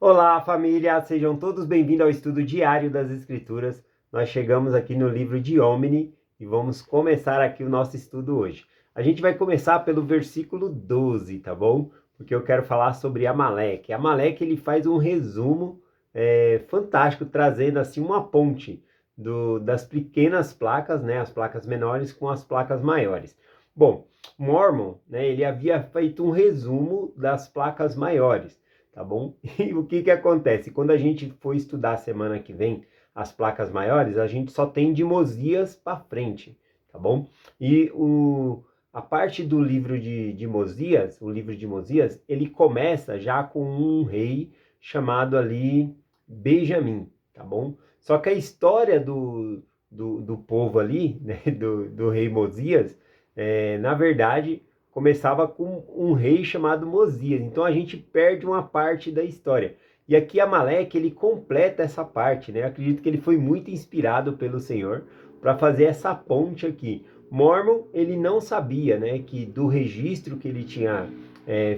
Olá, família! Sejam todos bem-vindos ao estudo diário das Escrituras. Nós chegamos aqui no livro de Êxodo e vamos começar aqui o nosso estudo hoje. A gente vai começar pelo versículo 12, tá bom? Porque eu quero falar sobre Amaleque. Amaleque, ele faz um resumo fantástico, trazendo assim uma ponte das pequenas placas, né, as placas menores com as placas maiores. Bom, Mormon, né, ele havia feito um resumo das placas maiores. Tá bom? E o que acontece? Quando a gente for estudar semana que vem as placas maiores, a gente só tem de Mosias para frente, tá bom? E a parte do livro de Mosias, o livro de Mosias, ele começa já com um rei chamado ali Benjamim, tá bom? Só que a história do povo ali, né, do rei Mosias, na verdade começava com um rei chamado Mosias. Então a gente perde uma parte da história. E aqui Amaleque, ele completa essa parte, né? Eu acredito que ele foi muito inspirado pelo Senhor para fazer essa ponte aqui. Mormon, ele não sabia, né, que do registro que ele tinha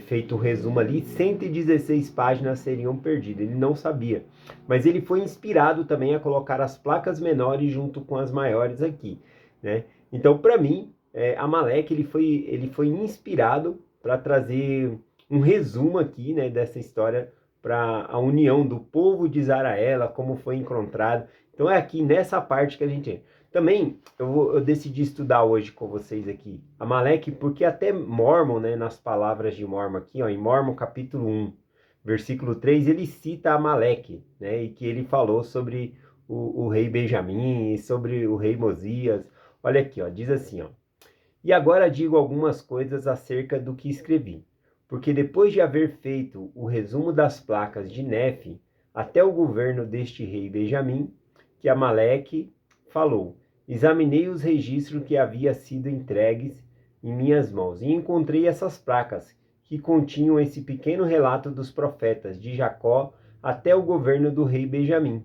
feito o resumo ali, 116 páginas seriam perdidas. Ele não sabia. Mas ele foi inspirado também a colocar as placas menores junto com as maiores aqui, né? Então, para mim, Amaleque, ele foi inspirado para trazer um resumo aqui, né, dessa história para a união do povo de Israel, como foi encontrado. Então é aqui nessa parte que a gente... Também eu decidi estudar hoje com vocês aqui Amaleque, porque até Mormon, né, nas palavras de Mormon aqui, ó, em Mormon capítulo 1, versículo 3, ele cita Amaleque, né, e que ele falou sobre o rei Benjamim e sobre o rei Mosias. Olha aqui, ó, diz assim, ó: e agora digo algumas coisas acerca do que escrevi, porque depois de haver feito o resumo das placas de Nefe até o governo deste rei Benjamim, que Amaleque falou, examinei os registros que havia sido entregues em minhas mãos e encontrei essas placas que continham esse pequeno relato dos profetas de Jacó até o governo do rei Benjamim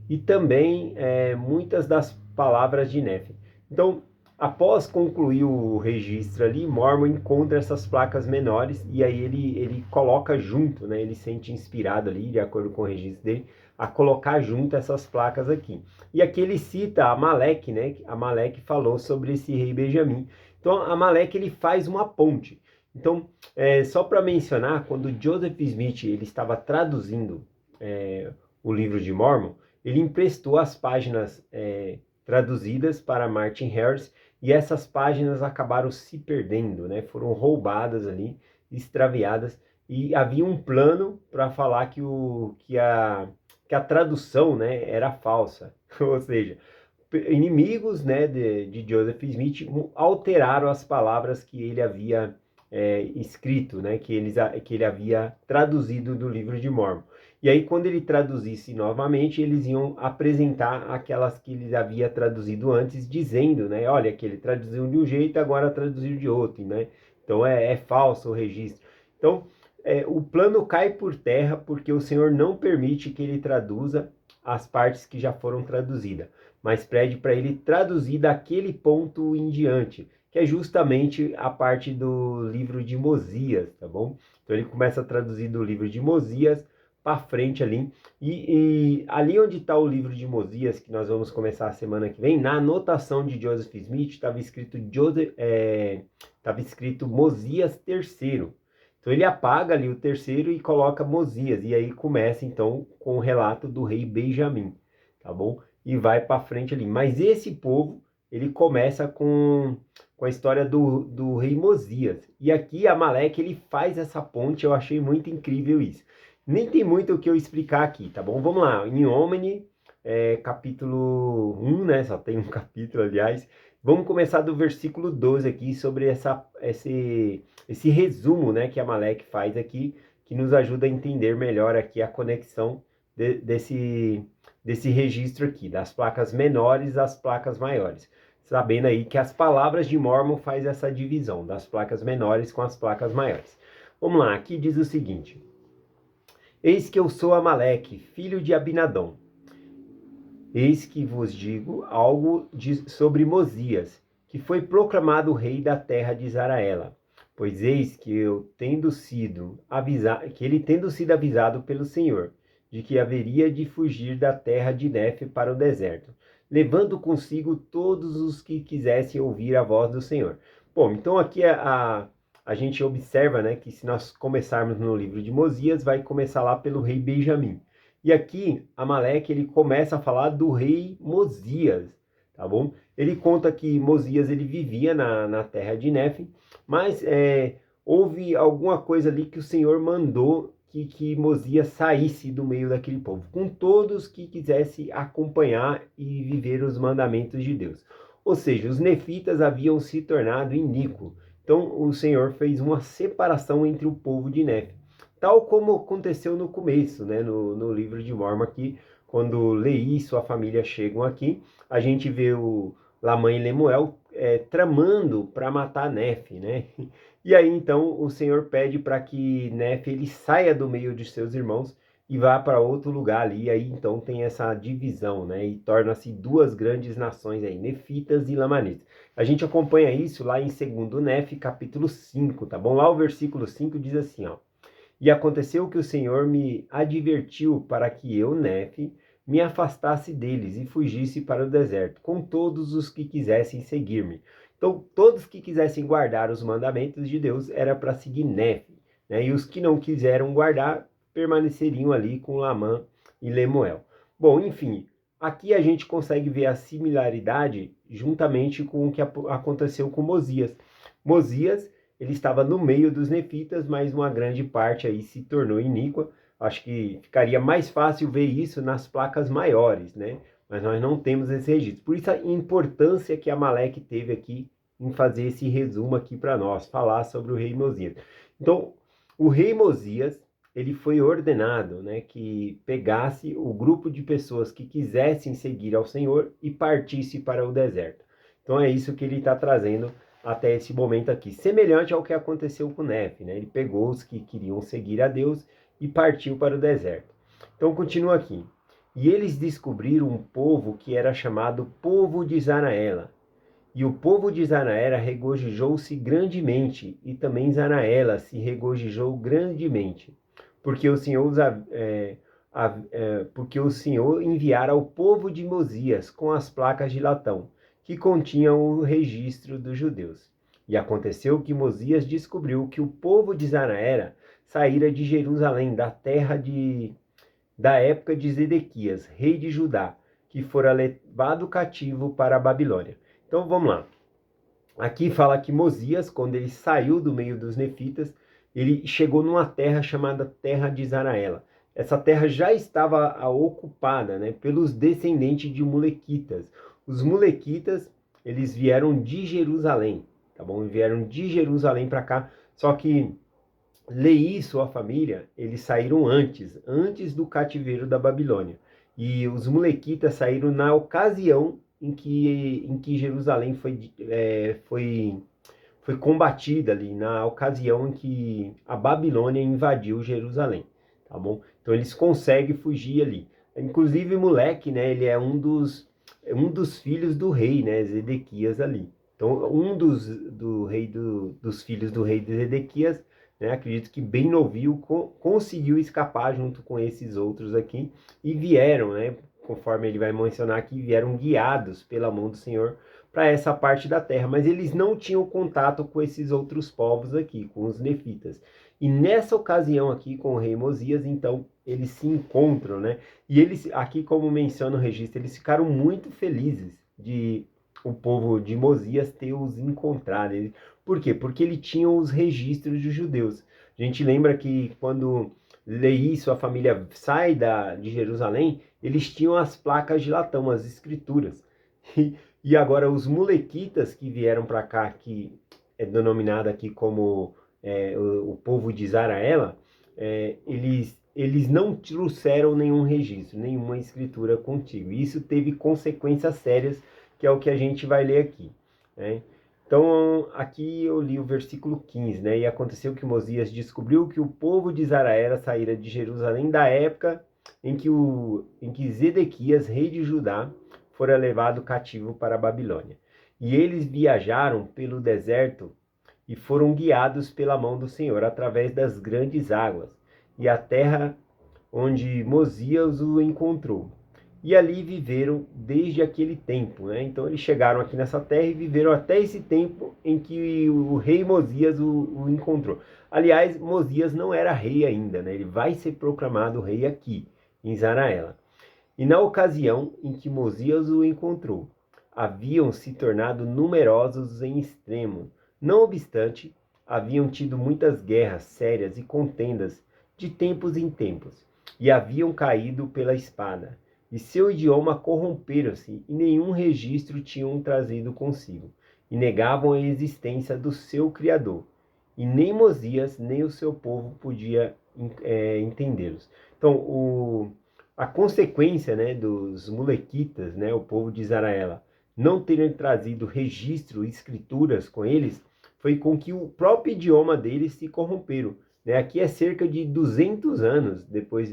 e também muitas das palavras de Nefe. Então, após concluir o registro ali, Mormon encontra essas placas menores e aí ele coloca junto, né? Ele se sente inspirado ali, de acordo com o registro dele, a colocar junto essas placas aqui. E aqui ele cita Amaleque, né? Amaleque falou sobre esse rei Benjamim. Então, Amaleque, ele faz uma ponte. Então, só para mencionar, quando Joseph Smith ele estava traduzindo o livro de Mormon, ele emprestou as páginas traduzidas para Martin Harris e essas páginas acabaram se perdendo, né? Foram roubadas ali, extraviadas, e havia um plano para falar que a tradução, né, era falsa. Ou seja, inimigos, né, de Joseph Smith alteraram as palavras que ele havia escrito, né, que ele havia traduzido do livro de Mormon. E aí, quando ele traduzisse novamente, eles iam apresentar aquelas que ele havia traduzido antes, dizendo, né, olha, que ele traduziu de um jeito, agora traduziu de outro, né? Então é falso o registro. Então, o plano cai por terra porque o Senhor não permite que ele traduza as partes que já foram traduzidas, mas pede para ele traduzir daquele ponto em diante, que é justamente a parte do livro de Mosias, tá bom? Então ele começa a traduzir do livro de Mosias para frente ali, e ali onde está o livro de Mosias, que nós vamos começar a semana que vem, na anotação de Joseph Smith estava escrito Mosias III. Então ele apaga ali o terceiro e coloca Mosias, e aí começa então com o relato do rei Benjamim, tá bom? E vai para frente ali. Mas esse povo, ele começa com a história do rei Mosias. E aqui Amaleque, ele faz essa ponte, eu achei muito incrível isso. Nem tem muito o que eu explicar aqui, tá bom? Vamos lá, em Êxodo, capítulo 1, né? Só tem um capítulo, aliás. Vamos começar do versículo 12 aqui, sobre esse resumo, né, que Amaleque faz aqui, que nos ajuda a entender melhor aqui a conexão desse registro aqui, das placas menores às placas maiores. Sabendo aí que as palavras de Mormon faz essa divisão das placas menores com as placas maiores. Vamos lá, aqui diz o seguinte: eis que eu sou Amaleque, filho de Abinadom. Eis que vos digo algo sobre Mosias, que foi proclamado rei da terra de Israel. Pois eis que ele tendo sido avisado pelo Senhor, de que haveria de fugir da terra de Nefe para o deserto, levando consigo todos os que quisessem ouvir a voz do Senhor. Bom, então aqui a gente observa, né, que se nós começarmos no livro de Mosias, vai começar lá pelo rei Benjamim. E aqui, Amaleque, ele começa a falar do rei Mosias, tá bom? Ele conta que Mosias, ele vivia na terra de Nefe, mas houve alguma coisa ali que o Senhor mandou que Mosias saísse do meio daquele povo, com todos que quisessem acompanhar e viver os mandamentos de Deus. Ou seja, os nefitas haviam se tornado iníquos. Então o Senhor fez uma separação entre o povo de Nefe, tal como aconteceu no começo, né, no livro de Mormon aqui, quando Leí e sua família chegam aqui, a gente vê o Lamã e Lemuel tramando para matar Nefe, né? E aí então o Senhor pede para que Nefe ele saia do meio de seus irmãos e vá para outro lugar ali. E aí então tem essa divisão, né? E torna-se duas grandes nações aí, Nefitas e Lamanitas. A gente acompanha isso lá em 2 Nefe, capítulo 5, tá bom? Lá o versículo 5 diz assim, ó: E aconteceu que o Senhor me advertiu para que eu, Nefe, me afastasse deles e fugisse para o deserto, com todos os que quisessem seguir-me. Então, todos que quisessem guardar os mandamentos de Deus era para seguir Nefe, né? E os que não quiseram guardar permaneceriam ali com Lamã e Lemuel. Bom, enfim, aqui a gente consegue ver a similaridade juntamente com o que aconteceu com Mosias. Mosias, ele estava no meio dos nefitas, mas uma grande parte aí se tornou iníqua. Acho que ficaria mais fácil ver isso nas placas maiores, né? Mas nós não temos esse registro. Por isso a importância que Amaleque teve aqui em fazer esse resumo aqui para nós, falar sobre o rei Mosias. Então, o rei Mosias, ele foi ordenado, né, que pegasse o grupo de pessoas que quisessem seguir ao Senhor e partisse para o deserto. Então é isso que ele está trazendo até esse momento aqui, semelhante ao que aconteceu com Nefe, né? Ele pegou os que queriam seguir a Deus e partiu para o deserto. Então continua aqui. E eles descobriram um povo que era chamado povo de Zanaela. E o povo de Zanaela regozijou-se grandemente, e também Zanaela se regozijou grandemente, porque porque o Senhor enviara ao povo de Mosias com as placas de latão, que continham o registro dos judeus. E aconteceu que Mosias descobriu que o povo de Zanaera saíra de Jerusalém, da época de Zedequias, rei de Judá, que fora levado cativo para a Babilônia. Então vamos lá. Aqui fala que Mosias, quando ele saiu do meio dos nefitas, ele chegou numa terra chamada Terra de Zaraela. Essa terra já estava ocupada, né, pelos descendentes de Mulequitas. Os Mulequitas, eles vieram de Jerusalém, tá bom? Vieram de Jerusalém para cá, só que Leí e sua família, eles saíram antes do cativeiro da Babilônia. E os Mulequitas saíram na ocasião em que Jerusalém foi combatida ali, na ocasião em que a Babilônia invadiu Jerusalém, tá bom? Então eles conseguem fugir ali. Inclusive Moleque, né, ele é um dos filhos do rei, né, Zedequias ali. Então dos filhos do rei de Zedequias, né, acredito que bem novinho conseguiu escapar junto com esses outros aqui e vieram, né, conforme ele vai mencionar aqui, vieram guiados pela mão do Senhor para essa parte da terra, mas eles não tinham contato com esses outros povos aqui, com os nefitas. E nessa ocasião aqui com o rei Mosias, então, eles se encontram, né? E eles, aqui como menciona o registro, eles ficaram muito felizes de o povo de Mosias ter os encontrado. Por quê? Porque ele tinha os registros dos judeus. A gente lembra que quando Leí e sua família sai de Jerusalém, eles tinham as placas de latão, as escrituras. E agora os mulequitas que vieram para cá, que é denominado aqui como o povo de Zaraela, eles não trouxeram nenhum registro, nenhuma escritura contigo. E isso teve consequências sérias, que é o que a gente vai ler aqui, né? Então, aqui eu li o versículo 15, né? E aconteceu que Mosias descobriu que o povo de Zaraela saíra de Jerusalém da época em que Zedequias, rei de Judá, fora levado cativo para a Babilônia. E eles viajaram pelo deserto e foram guiados pela mão do Senhor através das grandes águas, e a terra onde Mosias o encontrou. E ali viveram desde aquele tempo, né? Então eles chegaram aqui nessa terra e viveram até esse tempo em que o rei Mosias o encontrou. Aliás, Mosias não era rei ainda, né? Ele vai ser proclamado rei aqui, em Israel. E na ocasião em que Mosias o encontrou, haviam se tornado numerosos em extremo. Não obstante, haviam tido muitas guerras sérias e contendas de tempos em tempos, e haviam caído pela espada, e seu idioma corromperam-se, e nenhum registro tinham trazido consigo, e negavam a existência do seu Criador, e nem Mosias, nem o seu povo podia entendê-los. Então, a consequência, né, dos molequitas, né, o povo de Israel, não terem trazido registro, escrituras com eles, foi com que o próprio idioma deles se corromperam. Né? Aqui é cerca de 200 anos depois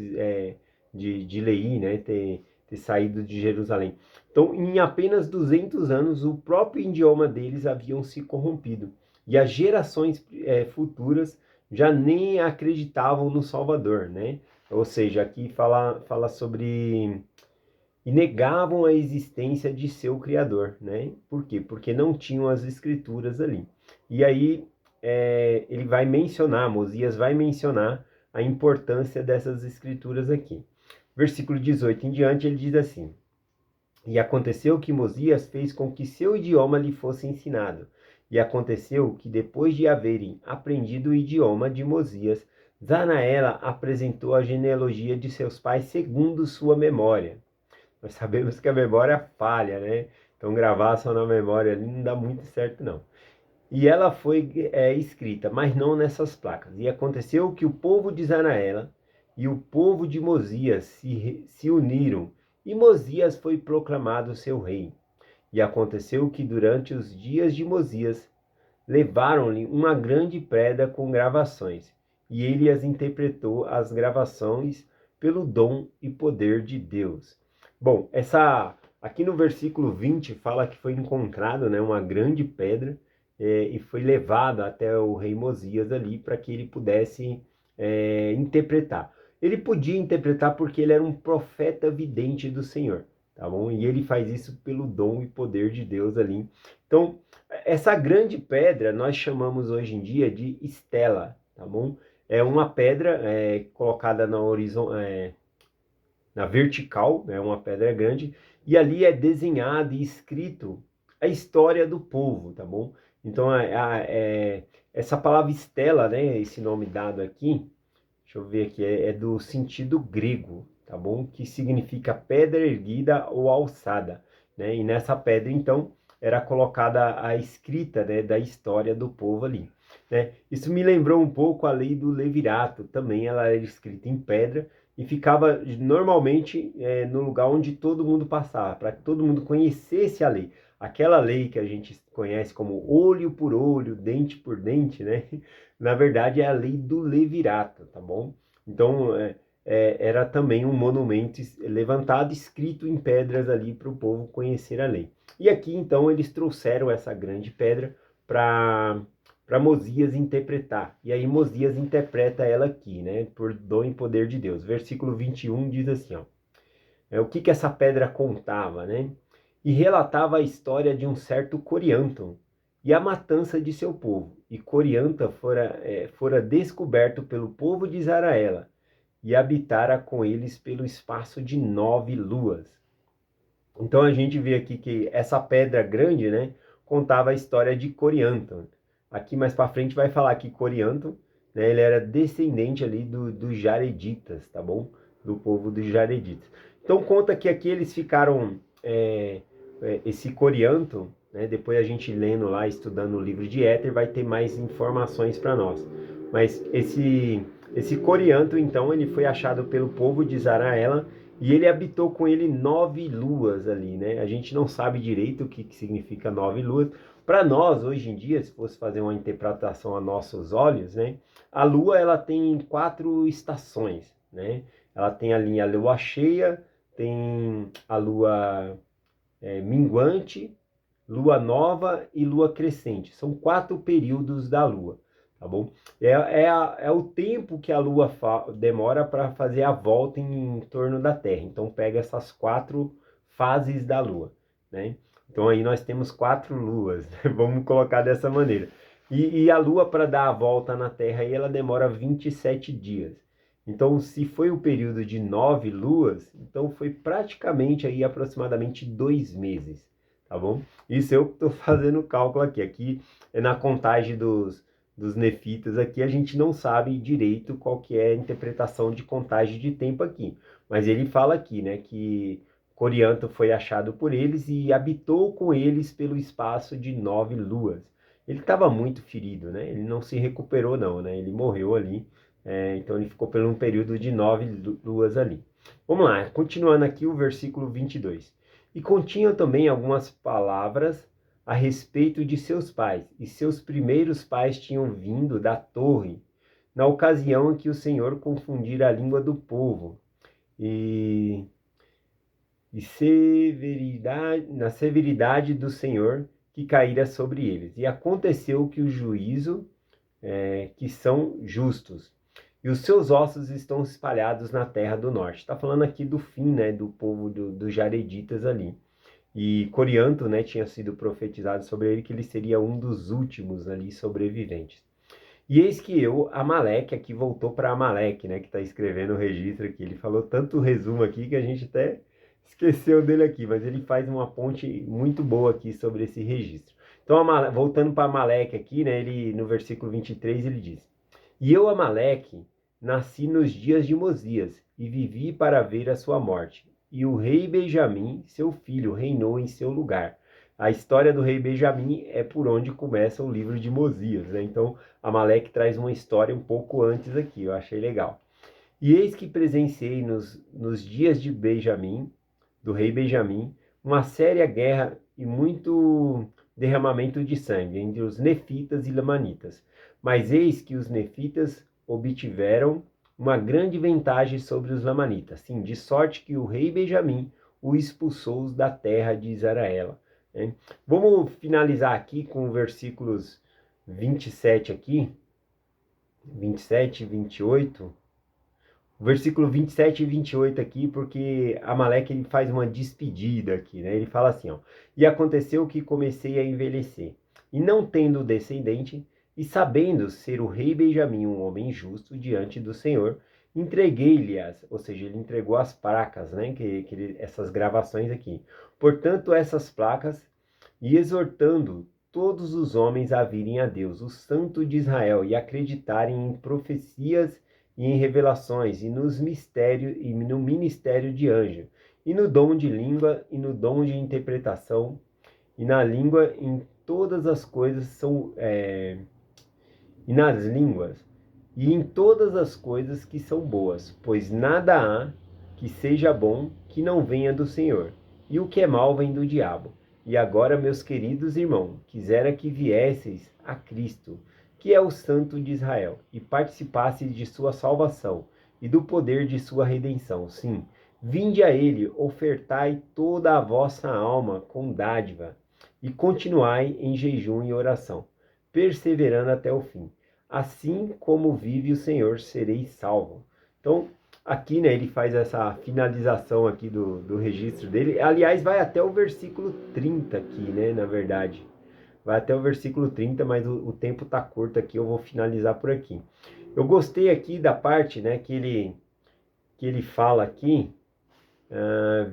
de Leí, né, ter saído de Jerusalém. Então, em apenas 200 anos, o próprio idioma deles haviam se corrompido. E as gerações futuras já nem acreditavam no Salvador, né? Ou seja, aqui fala sobre... E negavam a existência de seu Criador, né? Por quê? Porque não tinham as escrituras ali. E aí ele vai mencionar, Mosias vai mencionar a importância dessas escrituras aqui. Versículo 18 em diante, ele diz assim: E aconteceu que Mosias fez com que seu idioma lhe fosse ensinado. E aconteceu que, depois de haverem aprendido o idioma de Mosias, Zanaela apresentou a genealogia de seus pais segundo sua memória. Nós sabemos que a memória falha, né? Então gravar só na memória ali não dá muito certo, não. E ela foi escrita, mas não nessas placas. E aconteceu que o povo de Zanaela e o povo de Mosias se uniram, e Mosias foi proclamado seu rei. E aconteceu que durante os dias de Mosias levaram-lhe uma grande pedra com gravações, e ele as interpretou as gravações pelo dom e poder de Deus. Bom, aqui no versículo 20 fala que foi encontrado, né, uma grande pedra e foi levada até o rei Mosias ali para que ele pudesse interpretar. Ele podia interpretar porque ele era um profeta vidente do Senhor, tá bom? E ele faz isso pelo dom e poder de Deus ali. Então, essa grande pedra nós chamamos hoje em dia de estela, tá bom? É uma pedra colocada na vertical, é uma pedra grande, e ali é desenhado e escrito a história do povo, tá bom? Então, essa palavra estela, né, esse nome dado aqui, deixa eu ver aqui, é do sentido grego, tá bom? Que significa pedra erguida ou alçada, né? E nessa pedra, então, era colocada a escrita, né, da história do povo ali, né? Isso me lembrou um pouco a lei do Levirato, também ela era escrita em pedra e ficava normalmente no lugar onde todo mundo passava, para que todo mundo conhecesse a lei. Aquela lei que a gente conhece como olho por olho, dente por dente, né? Na verdade é a lei do Levirato, tá bom? Então era também um monumento levantado, escrito em pedras ali para o povo conhecer a lei. E aqui então eles trouxeram essa grande pedra para Mosias interpretar. E aí Mosias interpreta ela aqui, né? Por dom e poder de Deus. Versículo 21 diz assim, ó. O que essa pedra contava, né? E relatava a história de um certo Corianton e a matança de seu povo. E Corianta fora descoberto pelo povo de Israel e habitara com eles pelo espaço de 9 luas. Então a gente vê aqui que essa pedra grande, né, contava a história de Corianton. Aqui mais para frente vai falar que Corianton, né, ele era descendente ali dos Jareditas, tá bom? Do povo dos Jareditas. Então conta que aqui eles ficaram, esse Corianton, né, depois a gente lendo lá, estudando o livro de Éter, vai ter mais informações para nós. Mas esse Corianton, então, ele foi achado pelo povo de Israel e ele habitou com ele 9 luas ali, né? A gente não sabe direito o que significa 9 luas. Para nós, hoje em dia, se fosse fazer uma interpretação a nossos olhos, né? A lua, ela tem 4 estações, né? Ela tem ali a lua cheia, tem a lua minguante, lua nova e lua crescente. São 4 períodos da lua, tá bom? É o tempo que a lua demora para fazer a volta em torno da Terra. Então pega essas 4 fases da lua, né? Então aí nós temos 4 luas, vamos colocar dessa maneira. E a lua, para dar a volta na Terra, aí, ela demora 27 dias. Então, se foi o período de 9 luas, então foi praticamente aí aproximadamente 2 meses, tá bom? Isso eu estou fazendo o cálculo aqui. Aqui é na contagem dos nefitas aqui, a gente não sabe direito qual que é a interpretação de contagem de tempo aqui. Mas ele fala aqui, né, que Corianto foi achado por eles e habitou com eles pelo espaço de 9 luas. Ele estava muito ferido, né? Ele não se recuperou não, né? Ele morreu ali. Então ele ficou por um período de 9 luas ali. Vamos lá, continuando aqui o versículo 22. E continham também algumas palavras a respeito de seus pais. E seus primeiros pais tinham vindo da torre, na ocasião em que o Senhor confundira a língua do povo. E na severidade do Senhor que caíra sobre eles. E aconteceu que o juízo, que são justos, e os seus ossos estão espalhados na terra do norte. Está falando aqui do fim, né, do povo dos Jareditas ali. E Corianto, né, tinha sido profetizado sobre ele que ele seria um dos últimos ali sobreviventes. E eis que Amaleque, aqui voltou para Amaleque, né, que está escrevendo o registro aqui. Ele falou tanto resumo aqui que a gente até esqueceu dele aqui, mas ele faz uma ponte muito boa aqui sobre esse registro. Então, voltando para Amaleque aqui, né, ele, no versículo 23, ele diz: E eu, Amaleque, nasci nos dias de Mosias, e vivi para ver a sua morte. E o rei Benjamim, seu filho, reinou em seu lugar. A história do rei Benjamim é por onde começa o livro de Mosias, né? Então, Amaleque traz uma história um pouco antes aqui, eu achei legal. E eis que presenciei nos dias de Benjamim, do rei Benjamim, uma séria guerra e muito derramamento de sangue entre os nefitas e lamanitas. Mas eis que os nefitas obtiveram uma grande vantagem sobre os lamanitas, sim, de sorte que o rei Benjamim o expulsou da terra de Israel. Né? Vamos finalizar aqui com versículos 27 aqui, 27 e 28. O versículo 27 e 28 aqui, porque Amaleque ele faz uma despedida aqui, né? Ele fala assim, ó: E aconteceu que comecei a envelhecer, e não tendo descendente, e sabendo ser o rei Benjamim um homem justo diante do Senhor, entreguei-lhe-as, ou seja, ele entregou as placas, né? Essas gravações aqui. Portanto, essas placas, e exortando todos os homens a virem a Deus, o Santo de Israel, e acreditarem em profecias e em revelações, e nos mistérios, e no ministério de anjo, e no dom de língua, e no dom de interpretação, e na língua, em todas as coisas e nas línguas, e em todas as coisas que são boas, pois nada há que seja bom que não venha do Senhor, e o que é mal vem do diabo. E agora, meus queridos irmãos, quisera que viesseis a Cristo, que é o Santo de Israel, e participasseis de sua salvação e do poder de sua redenção. Sim, vinde a ele, ofertai toda a vossa alma com dádiva, e continuai em jejum e oração, perseverando até o fim. Assim como vive o Senhor, sereis salvos. Então, aqui, né, ele faz essa finalização aqui do registro dele. Aliás, vai até o versículo 30 aqui, né, na verdade. Vai até o versículo 30, mas o tempo tá curto aqui, eu vou finalizar por aqui. Eu gostei aqui da parte, né, que ele fala aqui,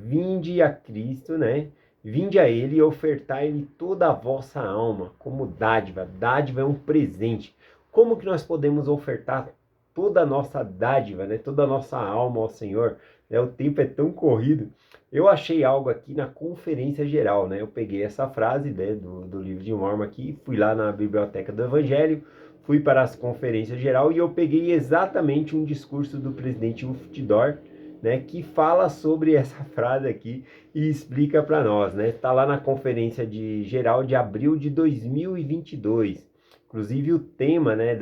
vinde a Cristo, né, vinde a ele e ofertai-lhe toda a vossa alma como dádiva. Dádiva é um presente. Como que nós podemos ofertar toda a nossa dádiva, né? Toda a nossa alma ao Senhor? Né? O tempo é tão corrido. Eu achei algo aqui na Conferência Geral, né? Eu peguei essa frase, né, do livro de Mormon aqui, fui lá na Biblioteca do Evangelho, fui para as Conferências Geral e eu peguei exatamente um discurso do presidente Uftidor, né, que fala sobre essa frase aqui e explica para nós, né? Está lá na Conferência Geral de abril de 2022. Inclusive o tema, né,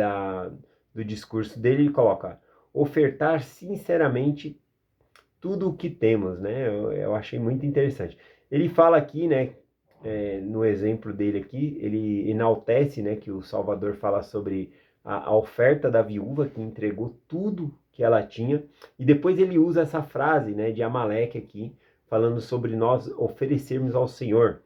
do discurso dele, ele coloca: ofertar sinceramente tudo o que temos, né? Eu achei muito interessante. Ele fala aqui, né, no exemplo dele aqui, ele enaltece, né, que o Salvador fala sobre a oferta da viúva que entregou tudo que ela tinha, e depois ele usa essa frase, né, de Amaleque aqui, falando sobre nós oferecermos ao Senhor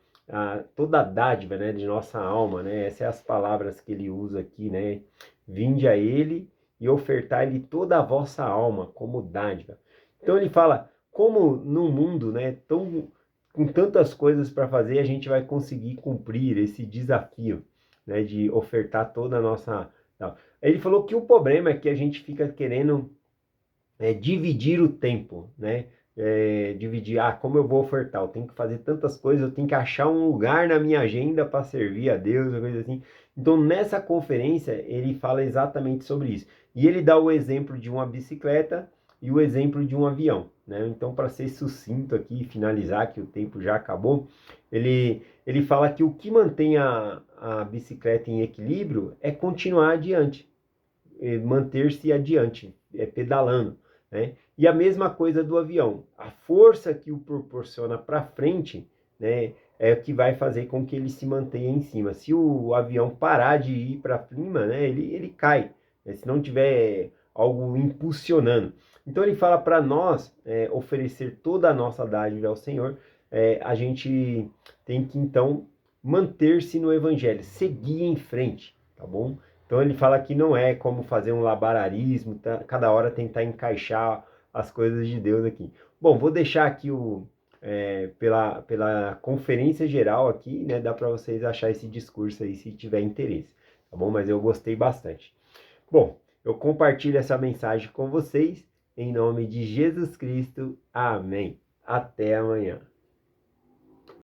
toda a dádiva, né, de nossa alma, né, essas são as palavras que ele usa aqui, né, vinde a ele e ofertai-lhe toda a vossa alma como dádiva. Então ele fala, como no mundo, né, com tantas coisas para fazer, a gente vai conseguir cumprir esse desafio, né, de ofertar toda a nossa... Ele falou que o problema é que a gente fica querendo dividir o tempo, né? Dividir, como eu vou ofertar? Eu tenho que fazer tantas coisas, eu tenho que achar um lugar na minha agenda para servir a Deus, coisa assim. Então, nessa conferência, ele fala exatamente sobre isso. E ele dá o exemplo de uma bicicleta e o exemplo de um avião, né? Então, para ser sucinto aqui e finalizar, que o tempo já acabou, ele fala que o que mantém a bicicleta em equilíbrio é continuar adiante, manter-se adiante, pedalando, né? E a mesma coisa do avião. A força que o proporciona para frente, né, é o que vai fazer com que ele se mantenha em cima. Se o avião parar de ir para cima, né, ele cai, né, se não tiver algo impulsionando. Então ele fala para nós oferecer toda a nossa dádiva ao Senhor, a gente tem que então manter-se no Evangelho, seguir em frente, tá bom? Então ele fala que não é como fazer um labarismo, cada hora tentar encaixar as coisas de Deus aqui. Bom, vou deixar aqui pela conferência geral aqui, né? Dá para vocês achar esse discurso aí se tiver interesse, tá bom? Mas eu gostei bastante. Bom, eu compartilho essa mensagem com vocês em nome de Jesus Cristo. Amém. Até amanhã.